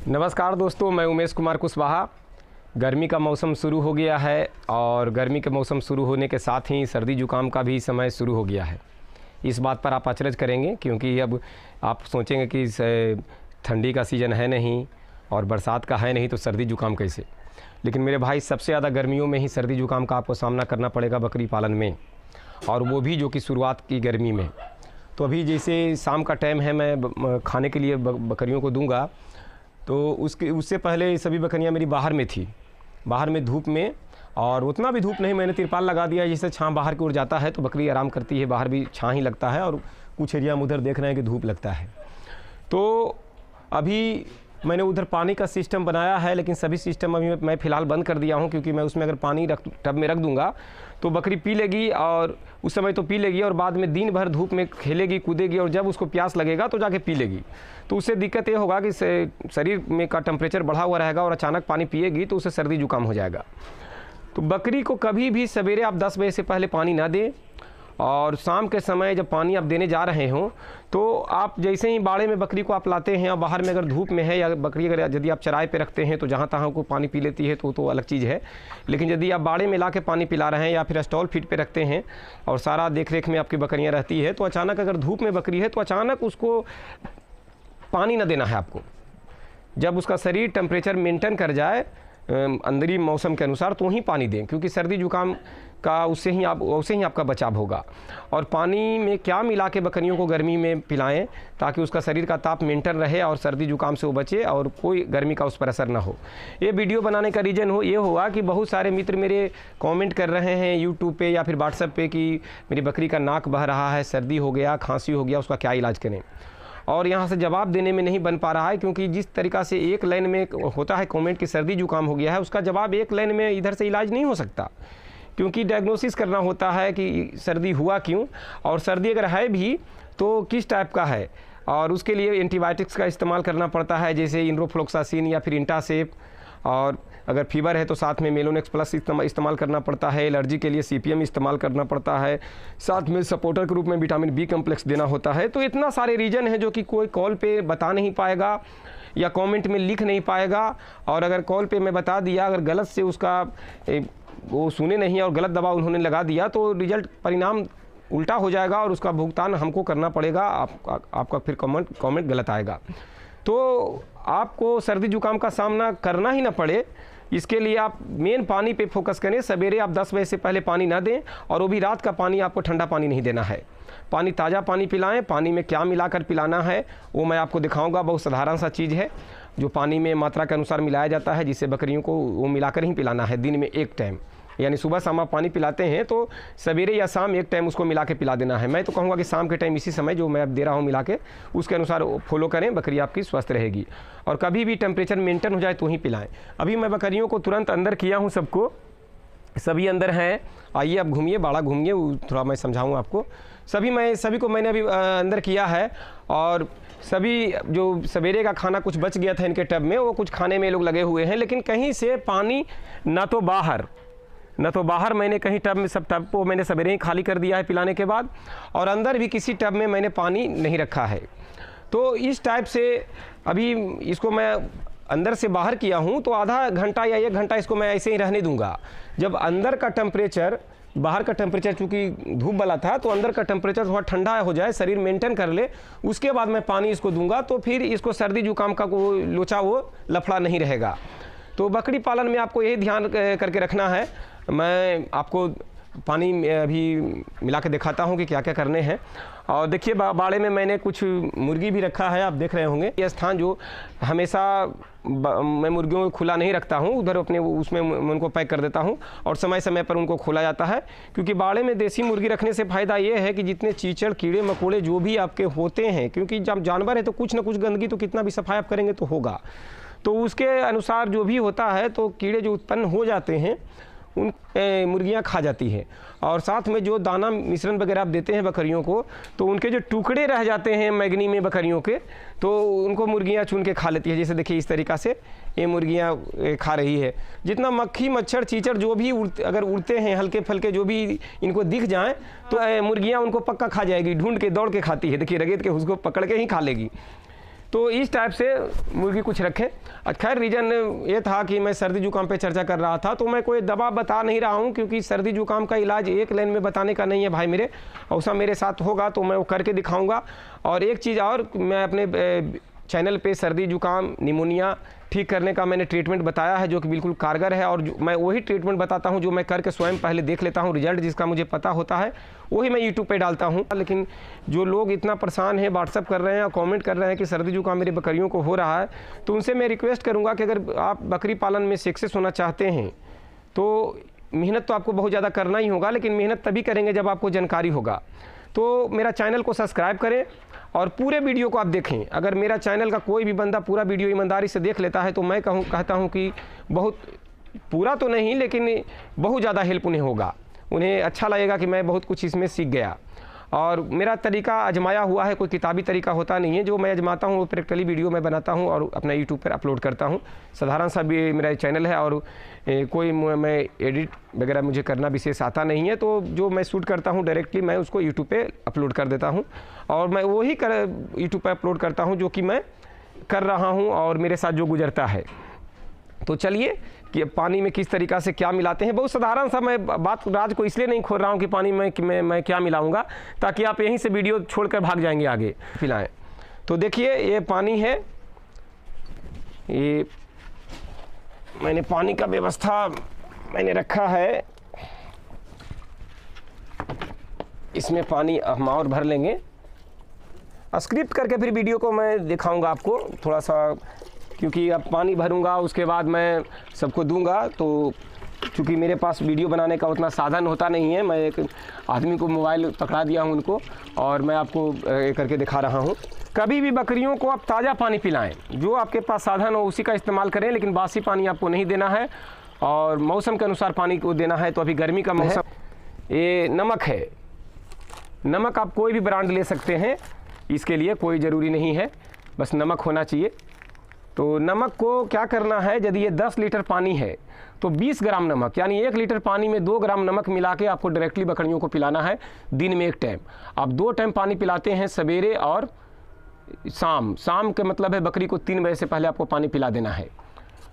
नमस्कार दोस्तों, मैं उमेश कुमार कुशवाहा। गर्मी का मौसम शुरू हो गया है और गर्मी के मौसम शुरू होने के साथ ही सर्दी जुकाम का भी समय शुरू हो गया है। इस बात पर आप अचरज करेंगे क्योंकि अब आप सोचेंगे कि ठंडी का सीज़न है नहीं और बरसात का है नहीं तो सर्दी जुकाम कैसे। लेकिन मेरे भाई, सबसे ज़्यादा गर्मियों में ही सर्दी जुकाम का आपको सामना करना पड़ेगा बकरी पालन में, और वो भी जो कि शुरुआत की गर्मी में। तो अभी जैसे शाम का टाइम है, मैं खाने के लिए बकरियों को दूंगा, तो उससे पहले सभी बकरियां मेरी बाहर में थी, बाहर में धूप में। और उतना भी धूप नहीं, मैंने तिरपाल लगा दिया, जिससे छां बाहर की ओर जाता है तो बकरी आराम करती है। बाहर भी छां ही लगता है और कुछ एरिया में उधर देख रहे हैं कि धूप लगता है। तो अभी मैंने उधर पानी का सिस्टम बनाया है, लेकिन सभी सिस्टम अभी मैं फ़िलहाल बंद कर दिया हूँ, क्योंकि मैं उसमें अगर पानी टब में रख दूँगा तो बकरी पी लेगी, और उस समय तो पी लेगी और बाद में दिन भर धूप में खेलेगी कूदेगी, और जब उसको प्यास लगेगा तो जाके पी लेगी। तो उससे दिक्कत ये होगा कि शरीर में का टेम्परेचर बढ़ा हुआ रहेगा और अचानक पानी पिएगी तो उससे सर्दी जुकाम हो जाएगा। तो बकरी को कभी भी सवेरे आप 10 बजे से पहले पानी ना दें, और शाम के समय जब पानी आप देने जा रहे हों तो आप जैसे ही बाड़े में बकरी को आप लाते हैं, और बाहर में अगर धूप में है या बकरी अगर यदि आप चराई पे रखते हैं तो जहाँ तहाँ को पानी पी लेती है तो अलग चीज़ है। लेकिन यदि आप बाड़े में ला के पानी पिला रहे हैं या फिर स्टॉल फीड पे रखते हैं और सारा देख रेख में आपकी बकरियाँ रहती है, तो अचानक अगर धूप में बकरी है तो अचानक उसको पानी न देना है आपको। जब उसका शरीर टेम्परेचर मेंटेन कर जाए अंदरी मौसम के अनुसार तो ही पानी दें, क्योंकि सर्दी जुकाम का उससे ही आपका बचाव होगा। और पानी में क्या मिला के बकरियों को गर्मी में पिलाएं ताकि उसका शरीर का ताप मेंटेन रहे और सर्दी जुकाम से वो बचे और कोई गर्मी का उस पर असर ना हो। ये वीडियो बनाने का रीज़न ये हुआ कि बहुत सारे मित्र मेरे कमेंट कर रहे हैं यूट्यूब पे या फिर व्हाट्सएप पे कि मेरी बकरी का नाक बह रहा है, सर्दी हो गया, खांसी हो गया, उसका क्या इलाज करें। और यहाँ से जवाब देने में नहीं बन पा रहा है, क्योंकि जिस तरीक़ा से एक लाइन में होता है कमेंट कि सर्दी जुकाम हो गया है, उसका जवाब एक लाइन में इधर से इलाज नहीं हो सकता, क्योंकि डायग्नोसिस करना होता है कि सर्दी हुआ क्यों, और सर्दी अगर है भी तो किस टाइप का है, और उसके लिए एंटीबायोटिक्स का इस्तेमाल करना पड़ता है, जैसे इंड्रोफ्लोक्सासिन या फिर इंटासेप। और अगर फीवर है तो साथ में मेलोनेक्स प्लस इस्तेमाल करना पड़ता है। एलर्जी के लिए सीपीएम इस्तेमाल करना पड़ता है, साथ में सपोर्टर के रूप में विटामिन बी कम्प्लेक्स देना होता है। तो इतना सारे रीज़न है जो कि कोई कॉल पे बता नहीं पाएगा या कमेंट में लिख नहीं पाएगा। और अगर कॉल पे मैं बता दिया, अगर गलत से उसका वो सुने नहीं और गलत दवा उन्होंने लगा दिया तो रिजल्ट परिणाम उल्टा हो जाएगा और उसका भुगतान हमको करना पड़ेगा, आपका फिर कमेंट गलत आएगा। तो आपको सर्दी जुकाम का सामना करना ही ना पड़े, इसके लिए आप मेन पानी पे फोकस करें। सवेरे आप 10 बजे से पहले पानी ना दें, और वो भी रात का पानी, आपको ठंडा पानी नहीं देना है। पानी ताज़ा पानी पिलाएं। पानी में क्या मिलाकर पिलाना है वो मैं आपको दिखाऊंगा। बहुत साधारण सा चीज़ है जो पानी में मात्रा के अनुसार मिलाया जाता है, जिससे बकरियों को वो मिलाकर ही पिलाना है दिन में एक टाइम। यानी सुबह शाम आप पानी पिलाते हैं तो सवेरे या शाम एक टाइम उसको मिला के पिला देना है। मैं तो कहूँगा कि शाम के टाइम इसी समय जो मैं अब दे रहा हूँ मिला के, उसके अनुसार फॉलो करें, बकरी आपकी स्वस्थ रहेगी। और कभी भी टेम्परेचर मेंटेन हो जाए तो ही पिलाएं। अभी मैं बकरियों को तुरंत अंदर किया हूँ, सबको, सभी अंदर हैं। आइए आप घूमिए, बाड़ा घूमिए, थोड़ा मैं समझाऊँ आपको। सभी को मैंने अभी अंदर किया है, और सभी जो सवेरे का खाना कुछ बच गया था इनके टब में, वो कुछ खाने में लोग लगे हुए हैं। लेकिन कहीं से पानी न तो बाहर मैंने कहीं टब में, सब टब को मैंने सवेरे ही खाली कर दिया है पिलाने के बाद, और अंदर भी किसी टब में मैंने पानी नहीं रखा है। तो इस टाइप से अभी इसको मैं अंदर से बाहर किया हूँ, तो आधा घंटा या 1 घंटा इसको मैं ऐसे ही रहने दूंगा। जब अंदर का टेम्परेचर, बाहर का टेम्परेचर चूँकि धूप वाला था, तो अंदर का टेम्परेचर थोड़ा ठंडा हो जाए, शरीर मेंटेन कर ले, उसके बाद मैं पानी इसको दूंगा, तो फिर इसको सर्दी जुकाम का वो लोचा, वो लफड़ा नहीं रहेगा। तो बकरी पालन में आपको यही ध्यान करके रखना है। मैं आपको पानी अभी मिला के दिखाता हूँ कि क्या क्या करने हैं। और देखिए बाड़े में मैंने कुछ मुर्गी भी रखा है, आप देख रहे होंगे। ये स्थान जो हमेशा मैं मुर्गियों को खुला नहीं रखता हूँ, उधर अपने उसमें मैं उनको पैक कर देता हूँ, और समय समय पर उनको खोला जाता है। क्योंकि बाड़े में देसी मुर्गी रखने से फ़ायदा ये है कि जितने चीचड़, कीड़े मकोड़े जो भी आपके होते हैं, क्योंकि जब जानवर है तो कुछ ना कुछ गंदगी तो कितना भी सफाई आप करेंगे तो होगा, तो उसके अनुसार जो भी होता है, तो कीड़े जो उत्पन्न हो जाते हैं उन मुर्गियाँ खा जाती हैं। और साथ में जो दाना मिश्रण वगैरह आप देते हैं बकरियों को, तो उनके जो टुकड़े रह जाते हैं मैगनी में बकरियों के, तो उनको मुर्गियाँ चुन के खा लेती है। जैसे देखिए इस तरीक़ा से ये मुर्गियाँ खा रही है। जितना मक्खी मच्छर चीचड़ जो भी अगर उड़ते हैं हल्के फल्के जो भी इनको दिख जाएँ तो मुर्गियाँ उनको पक्का खा जाएगी, ढूंढ के दौड़ के खाती है। देखिए रगेद के उसको पकड़ के ही खा लेगी। तो इस टाइप से मुर्गी कुछ रखें। खैर रीज़न ये था कि मैं सर्दी जुकाम पे चर्चा कर रहा था, तो मैं कोई दवा बता नहीं रहा हूँ, क्योंकि सर्दी जुकाम का इलाज एक लाइन में बताने का नहीं है भाई मेरे। ऐसा मेरे साथ होगा तो मैं वो करके दिखाऊंगा। और एक चीज़ और, मैं अपने चैनल पे सर्दी जुकाम निमोनिया ठीक करने का मैंने ट्रीटमेंट बताया है, जो कि बिल्कुल कारगर है। और मैं वही ट्रीटमेंट बताता हूँ जो मैं करके स्वयं पहले देख लेता हूँ, रिजल्ट जिसका मुझे पता होता है वही मैं यूट्यूब पे डालता हूँ। लेकिन जो लोग इतना परेशान हैं, व्हाट्सअप कर रहे हैं और कमेंट कर रहे हैं कि सर्दी जुकाम मेरी बकरियों को हो रहा है, तो उनसे मैं रिक्वेस्ट करूँगा कि अगर आप बकरी पालन में सक्सेस होना चाहते हैं तो मेहनत तो आपको बहुत ज़्यादा करना ही होगा, लेकिन मेहनत तभी करेंगे जब आपको जानकारी होगा। तो मेरा चैनल को सब्सक्राइब करें और पूरे वीडियो को आप देखें। अगर मेरा चैनल का कोई भी बंदा पूरा वीडियो ईमानदारी से देख लेता है तो मैं कहता हूँ कि बहुत, पूरा तो नहीं लेकिन बहुत ज़्यादा हेल्प उन्हें होगा, उन्हें अच्छा लगेगा कि मैं बहुत कुछ इसमें सीख गया। और मेरा तरीका आजमाया हुआ है, कोई किताबी तरीका होता नहीं है। जो मैं आजमाता हूँ वो प्रैक्टिकली वीडियो मैं बनाता हूँ और अपना यूट्यूब पर अपलोड करता हूँ। साधारण सा भी मेरा चैनल है और कोई मैं एडिट वगैरह मुझे करना विशेष आता नहीं है। तो जो मैं शूट करता हूँ डायरेक्टली मैं उसको यूट्यूब पे अपलोड कर देता हूँ और मैं वही यूट्यूब पे अपलोड करता हूँ जो कि मैं कर रहा हूँ और मेरे साथ जो गुजरता है। तो चलिए कि पानी में किस तरीक़ा से क्या मिलाते हैं, बहुत साधारण सा मैं बात राज को इसलिए नहीं खोल रहा हूँ कि पानी में मैं क्या मिलाऊंगा, ताकि आप यहीं से वीडियो छोड़कर भाग जाएंगे आगे पिलाएं। तो देखिए ये पानी है, ये मैंने पानी का व्यवस्था मैंने रखा है, इसमें पानी हम और भर लेंगे। स्क्रिप्ट करके फिर वीडियो को मैं दिखाऊंगा आपको थोड़ा सा, क्योंकि अब पानी भरूंगा उसके बाद मैं सबको दूंगा। तो चूँकि मेरे पास वीडियो बनाने का उतना साधन होता नहीं है, मैं एक आदमी को मोबाइल पकड़ा दिया हूं उनको और मैं आपको करके दिखा रहा हूं। कभी भी बकरियों को आप ताज़ा पानी पिलाएं, जो आपके पास साधन हो उसी का इस्तेमाल करें, लेकिन बासी पानी आपको नहीं देना है और मौसम के अनुसार पानी को देना है। तो अभी गर्मी का मौसम, ये नमक है, नमक आप कोई भी ब्रांड ले सकते हैं, इसके लिए कोई ज़रूरी नहीं है, बस नमक होना चाहिए। तो नमक को क्या करना है, यदि ये 10 लीटर पानी है तो 20 ग्राम नमक, यानी 1 लीटर पानी में 2 ग्राम नमक मिला के आपको डायरेक्टली बकरियों को पिलाना है दिन में 1 टाइम। आप 2 टाइम पानी पिलाते हैं, सवेरे और शाम। शाम के मतलब है बकरी को 3 बजे से पहले आपको पानी पिला देना है।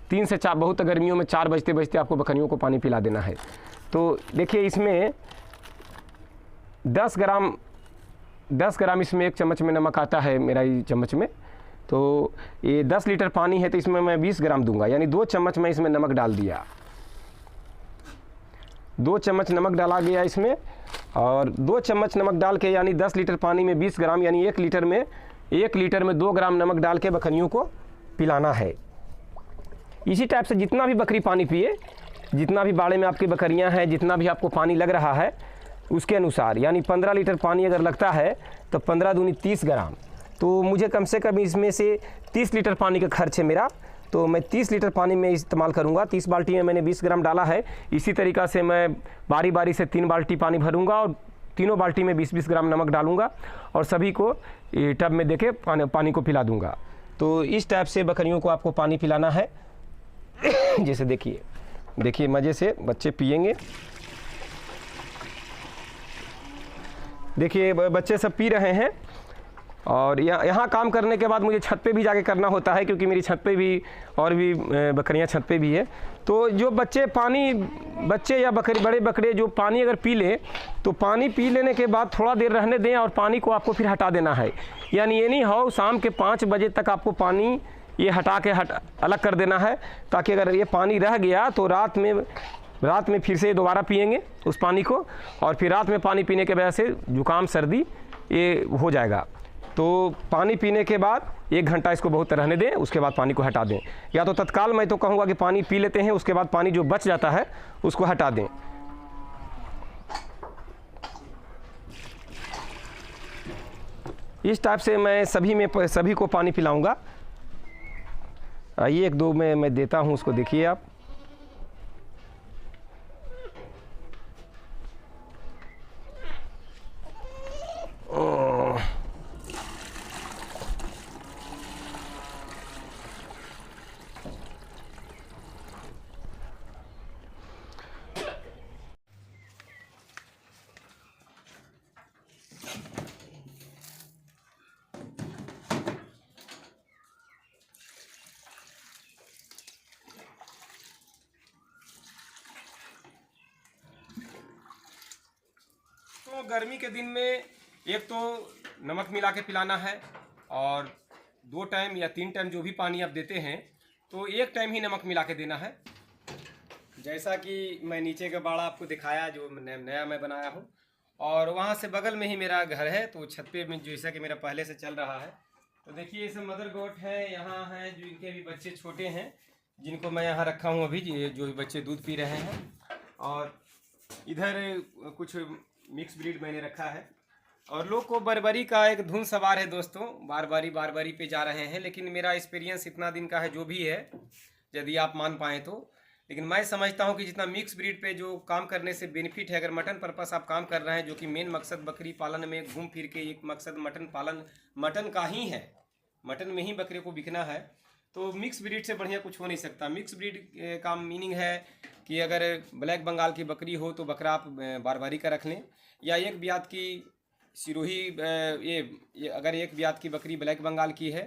3 से 4, बहुत गर्मियों में 4 बजते बजते आपको बकरियों को पानी पिला देना है। तो देखिए इसमें 10 ग्राम इसमें 1 चम्मच में नमक आता है मेरा ये चम्मच में। तो ये 10 लीटर पानी है तो इसमें मैं 20 ग्राम दूंगा, यानी 2 चम्मच मैं इसमें नमक डाल दिया। 2 चम्मच नमक डाला गया इसमें, और 2 चम्मच नमक डाल के यानी 10 लीटर पानी में 20 ग्राम, यानी 1 लीटर में 2 ग्राम नमक डाल के बकरियों को पिलाना है। इसी टाइप से जितना भी बकरी पानी पिए, जितना भी बाड़े में आपकी बकरियां हैं, जितना भी आपको पानी लग रहा है उसके अनुसार, यानी 15 लीटर पानी अगर लगता है तो 15 दूनी 30 ग्राम। तो मुझे कम से कम इसमें से 30 लीटर पानी का खर्च है मेरा, तो मैं 30 लीटर पानी में इस्तेमाल करूंगा। 30 बाल्टी में मैंने 20 ग्राम डाला है। इसी तरीक़ा से मैं बारी बारी से 3 बाल्टी पानी भरूंगा और तीनों बाल्टी में 20-20 ग्राम नमक डालूंगा और सभी को टब में देके पानी को पिला दूंगा। तो इस टाइप से बकरियों को आपको पानी पिलाना है। जैसे देखिए मज़े से बच्चे पिएंगे। देखिए बच्चे सब पी रहे हैं। और यहाँ काम करने के बाद मुझे छत पे भी जाके करना होता है, क्योंकि मेरी छत पे भी और भी बकरियाँ छत पे भी है। तो जो बच्चे या बड़े बकरे जो पानी अगर पी ले, तो पानी पी लेने के बाद थोड़ा देर रहने दें और पानी को आपको फिर हटा देना है। यानी ये नहीं हो शाम के 5 बजे तक आपको पानी ये अलग कर देना है, ताकि अगर ये पानी रह गया तो रात में फिर से दोबारा पिएंगे उस पानी को, और फिर रात में पानी पीने के वजह से जुकाम सर्दी ये हो जाएगा। तो पानी पीने के बाद 1 घंटा इसको बहुत रहने दें, उसके बाद पानी को हटा दें। या तो तत्काल मैं तो कहूँगा कि पानी पी लेते हैं, उसके बाद पानी जो बच जाता है उसको हटा दें। इस टाइप से मैं सभी को पानी पिलाऊंगा। आइए 1-2 में मैं देता हूँ उसको, देखिए आप। दोस्तों गर्मी के दिन में एक तो नमक मिला के पिलाना है, और 2 टाइम या 3 टाइम जो भी पानी आप देते हैं तो 1 टाइम ही नमक मिला के देना है। जैसा कि मैं नीचे का बाड़ा आपको दिखाया जो नया मैं बनाया हूँ, और वहाँ से बगल में ही मेरा घर है, तो छत पे में जैसा कि मेरा पहले से चल रहा है। तो देखिए ये सब मदर गोट है, यहाँ है जो इनके भी बच्चे छोटे हैं, जिनको मैं यहाँ रखा हूँ अभी, जो बच्चे दूध पी रहे हैं। और इधर कुछ मिक्स ब्रीड मैंने रखा है। और लोग को बारबारी का एक धुन सवार है दोस्तों, बारबारी पे जा रहे हैं, लेकिन मेरा एक्सपीरियंस इतना दिन का है जो भी है, यदि आप मान पाएँ तो। लेकिन मैं समझता हूँ कि जितना मिक्स ब्रीड पे जो काम करने से बेनिफिट है, अगर मटन पर्पस आप काम कर रहे हैं, जो कि मेन मकसद बकरी पालन में घूम फिर के एक मकसद मटन पालन मटन का ही है, मटन में ही बकरे को बिकना है, तो मिक्स ब्रीड से बढ़िया कुछ हो नहीं सकता। मिक्स ब्रीड का मीनिंग है कि अगर ब्लैक बंगाल की बकरी हो तो बकरा आप बारबारी का रख लें, या एक ब्यात की सिरोही, ये अगर एक ब्यात की बकरी ब्लैक बंगाल की है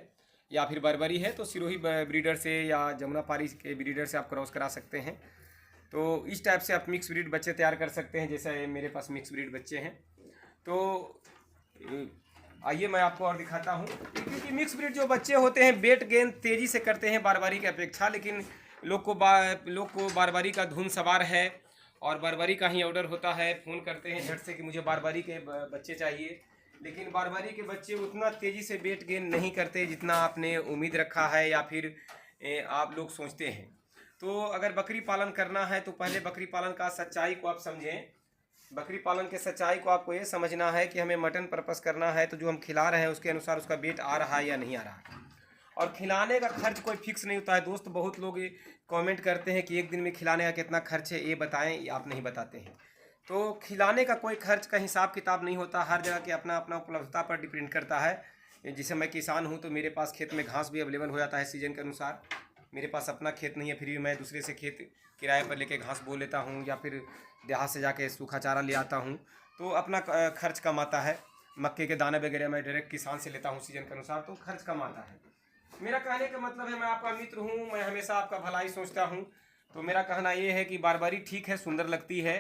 या फिर बर्बरी है तो सिरोही ब्रीडर से या जमुना पारी के ब्रीडर से आप क्रॉस करा सकते हैं। तो इस टाइप से आप मिक्स ब्रीड बच्चे तैयार कर सकते हैं, जैसे मेरे पास मिक्स ब्रीड बच्चे हैं। तो आइए मैं आपको और दिखाता हूँ, क्योंकि मिक्स ब्रीड जो बच्चे होते हैं वेट गेन तेज़ी से करते हैं बारबारी की अपेक्षा, लेकिन लोग को बारबारी का धुन सवार है और बारबारी का ही ऑर्डर होता है, फ़ोन करते हैं झट से कि मुझे बारबारी के बच्चे चाहिए, लेकिन बारबारी के बच्चे उतना तेज़ी से वेट गेन नहीं करते जितना आपने उम्मीद रखा है या फिर आप लोग सोचते हैं। तो अगर बकरी पालन करना है तो पहले बकरी पालन का सच्चाई को आप समझें। बकरी पालन के सच्चाई को आपको ये समझना है कि हमें मटन पर्पस करना है, तो जो हम खिला रहे हैं उसके अनुसार उसका वेट आ रहा है या नहीं आ रहा है। और खिलाने का खर्च कोई फिक्स नहीं होता है दोस्त। बहुत लोग कमेंट करते हैं कि एक दिन में खिलाने का कितना खर्च है ये बताएं, ये आप नहीं बताते हैं। तो खिलाने का कोई खर्च का हिसाब किताब नहीं होता, हर जगह के अपना अपना उपलब्धता पर डिपेंड करता है। जैसे मैं किसान हूँ तो मेरे पास खेत में घास भी अवेलेबल हो जाता है सीजन के अनुसार। मेरे पास अपना खेत नहीं है, फिर भी मैं दूसरे से खेत किराए पर लेके घास बो लेता हूँ, या फिर देहात से जाके सूखा चारा ले आता हूँ, तो अपना खर्च कम आता है। मक्के के दाने वगैरह मैं डायरेक्ट किसान से लेता हूँ सीजन के अनुसार, तो खर्च कम आता है। मेरा कहने का मतलब है मैं आपका मित्र हूँ, मैं हमेशा आपका भलाई सोचता हूँ। तो मेरा कहना ये है कि बारबारी ठीक है, सुंदर लगती है,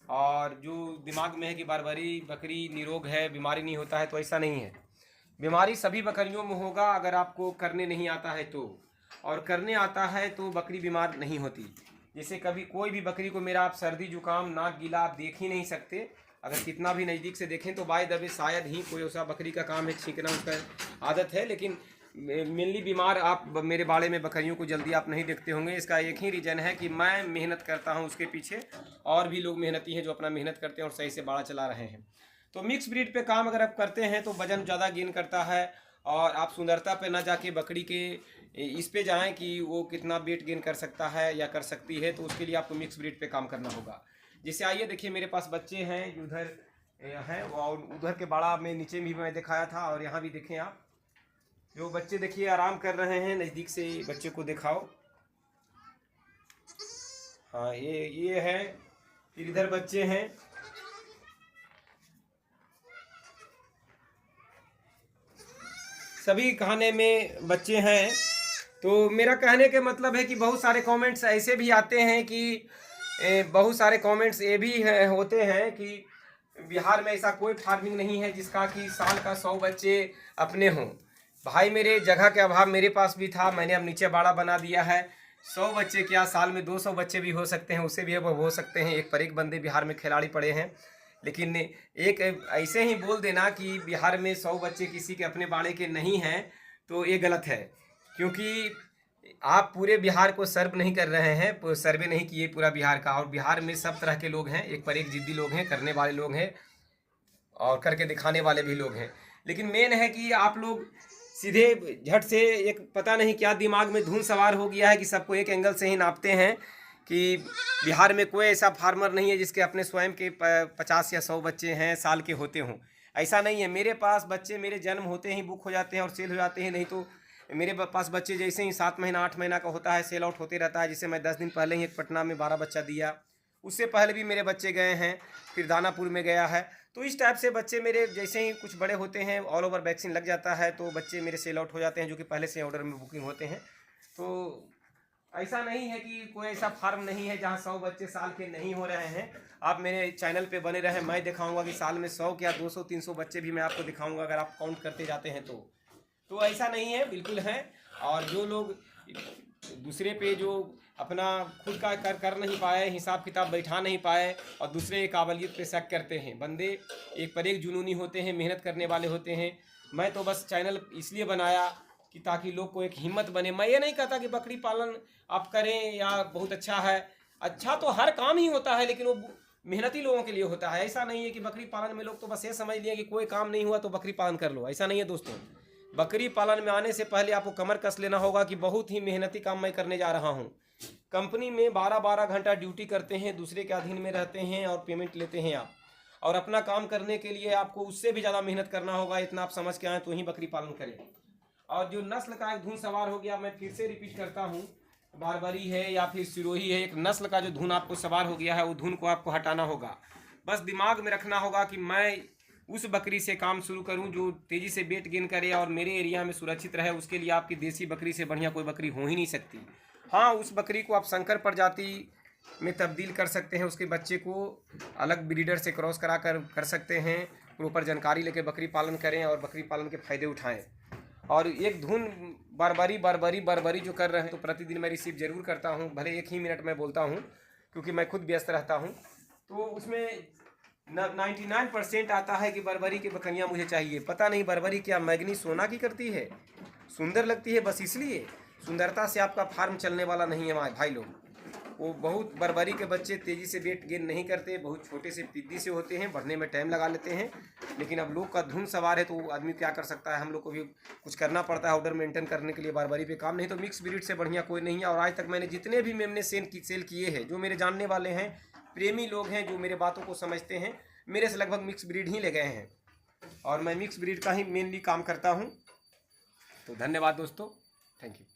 और जो दिमाग में है कि बारबारी बकरी निरोग है, बीमारी नहीं होता है, तो ऐसा नहीं है। बीमारी सभी बकरियों में होगा अगर आपको करने नहीं आता है तो, और करने आता है तो बकरी बीमार नहीं होती। जैसे कभी कोई भी बकरी को मेरा आप सर्दी जुकाम नाक गीला आप देख ही नहीं सकते, अगर कितना भी नज़दीक से देखें तो बाय दबे शायद ही कोई ऐसा बकरी का काम है छींकना, उसका आदत है। लेकिन मेनली बीमार आप मेरे बाड़े में बकरियों को जल्दी आप नहीं देखते होंगे। इसका एक ही रीज़न है कि मैं मेहनत करता हूं उसके पीछे, और भी लोग मेहनती हैं जो अपना मेहनत करते हैं और सही से बाड़ा चला रहे हैं। तो मिक्स ब्रीड पे काम अगर आप करते हैं तो वजन ज़्यादा गेन करता है, और आप सुंदरता पे ना जाके बकरी के इस पे जाएं कि वो कितना वेट गेन कर सकता है या कर सकती है, तो उसके लिए आपको मिक्स ब्रीड पे काम करना होगा। जैसे आइए देखिए मेरे पास बच्चे हैं उधर हैं, और उधर के बाड़ा में नीचे भी मैं दिखाया था, और यहाँ भी देखें आप जो बच्चे देखिए आराम कर रहे हैं। नज़दीक से बच्चे को दिखाओ। हाँ ये है, फिर इधर बच्चे हैं। सभी खाने में बच्चे हैं। तो मेरा कहने के मतलब है कि बहुत सारे कमेंट्स ऐसे भी आते हैं कि बहुत सारे कमेंट्स ये भी होते हैं कि बिहार में ऐसा कोई फार्मिंग नहीं है जिसका कि साल का 100 बच्चे अपने हों। भाई मेरे जगह के अभाव मेरे पास भी था, मैंने अब नीचे बाड़ा बना दिया है। 100 बच्चे क्या, साल में 200 बच्चे भी हो सकते हैं, उससे भी अब हो सकते हैं। एक पर एक बंदे बिहार में खिलाड़ी पड़े हैं। लेकिन एक ऐसे ही बोल देना कि बिहार में 100 बच्चे किसी के अपने बाड़े के नहीं हैं, तो ये गलत है। क्योंकि आप पूरे बिहार को सर्व नहीं कर रहे हैं, सर्वे नहीं किए पूरा बिहार का। और बिहार में सब तरह के लोग हैं, एक पर एक जिद्दी लोग हैं, करने वाले लोग हैं और करके दिखाने वाले भी लोग हैं। लेकिन मेन है कि आप लोग सीधे झट से एक पता नहीं क्या दिमाग में धुन सवार हो गया है कि सबको एक एंगल से ही नापते हैं कि बिहार में कोई ऐसा फार्मर नहीं है जिसके अपने स्वयं के 50 या 100 बच्चे हैं साल के होते हों। ऐसा नहीं है। मेरे पास बच्चे मेरे जन्म होते ही बुक हो जाते हैं और सेल हो जाते हैं। नहीं तो मेरे पास बच्चे जैसे ही 7 महीना 8 महीना का होता है सेल आउट होते रहता है। जैसे मैं 10 दिन पहले ही एक पटना में 12 बच्चा दिया, उससे पहले भी मेरे बच्चे गए हैं, फिर दानापुर में गया है। तो इस टाइप से बच्चे मेरे जैसे ही कुछ बड़े होते हैं, ऑल ओवर वैक्सीन लग जाता है, तो बच्चे मेरे सेल आउट हो जाते हैं जो कि पहले से ऑर्डर में बुकिंग होते हैं। तो ऐसा नहीं है कि कोई ऐसा फार्म नहीं है जहाँ 100 बच्चे साल के नहीं हो रहे हैं। आप मेरे चैनल पे बने रहें, मैं दिखाऊंगा कि साल में 100 क्या 200-300 बच्चे भी मैं आपको दिखाऊंगा अगर आप काउंट करते जाते हैं तो ऐसा नहीं है, बिल्कुल है। और जो लोग दूसरे पे जो अपना खुद का कर नहीं पाए, हिसाब किताब बैठा नहीं पाए और दूसरे की काबिलियत पे शक करते हैं, बंदे एक पर एक जुनूनी होते हैं, मेहनत करने वाले होते हैं। मैं तो बस चैनल इसलिए बनाया कि ताकि लोग को एक हिम्मत बने। मैं ये नहीं कहता कि बकरी पालन आप करें या बहुत अच्छा है, अच्छा तो हर काम ही होता है, लेकिन वो मेहनती लोगों के लिए होता है। ऐसा नहीं है कि बकरी पालन में लोग तो बस ये समझ लिए कि कोई काम नहीं हुआ तो बकरी पालन कर लो, ऐसा नहीं है दोस्तों। बकरी पालन में आने से पहले आपको कमर कस लेना होगा कि बहुत ही मेहनती काम मैं करने जा रहा हूँ। कंपनी में 12-12 घंटा ड्यूटी करते हैं, दूसरे के अधीन में रहते हैं और पेमेंट लेते हैं आप, और अपना काम करने के लिए आपको उससे भी ज़्यादा मेहनत करना होगा। इतना आप समझ के आए तो ही बकरी पालन करें। और जो नस्ल का एक धुन सवार हो गया, मैं फिर से रिपीट करता हूँ, बारबरी है या फिर सिरोही है, एक नस्ल का जो धुन आपको सवार हो गया है वो धुन को आपको हटाना होगा। बस दिमाग में रखना होगा कि मैं उस बकरी से काम शुरू करूं जो तेज़ी से वेट गेन करे और मेरे एरिया में सुरक्षित रहे। उसके लिए आपकी देसी बकरी से बढ़िया कोई बकरी हो ही नहीं सकती। हाँ, उस बकरी को आप संकर प्रजाति में तब्दील कर सकते हैं, उसके बच्चे को अलग ब्रीडर से क्रॉस करा कर सकते हैं। प्रॉपर जानकारी लेकर बकरी पालन करें और बकरी पालन के फ़ायदे उठाएं। और एक धुन बारबरी जो कर रहे हैं तो प्रतिदिन मैं रिसीव जरूर करता हूँ, भले 1 ही मिनट में बोलता हूँ क्योंकि मैं खुद व्यस्त रहता हूँ। तो उसमें 99% आता है कि बरबरी की बकरियाँ मुझे चाहिए। पता नहीं बरबरी क्या मैगनी सोना की करती है, सुंदर लगती है, बस इसलिए सुंदरता से आपका फार्म चलने वाला नहीं है भाई लोग। वो बहुत बरबरी के बच्चे तेज़ी से वेट गेन नहीं करते, बहुत छोटे से पिद्दी से होते हैं, बढ़ने में टाइम लगा लेते हैं। लेकिन अब लोग का धुन सवार है तो आदमी क्या कर सकता है, हम लोग को भी कुछ करना पड़ता है ऑर्डर मेंटेन करने के लिए। बरबरी पे काम नहीं तो मिक्स ब्रीड से बढ़िया कोई नहीं है। और आज तक मैंने जितने भी मेमने सेल किए हैं, जो मेरे जानने वाले हैं, प्रेमी लोग हैं, जो मेरे बातों को समझते हैं, मेरे से लगभग मिक्स ब्रीड ही ले गए हैं और मैं मिक्स ब्रीड का ही मेनली काम करता हूँ। तो धन्यवाद दोस्तों, थैंक यू।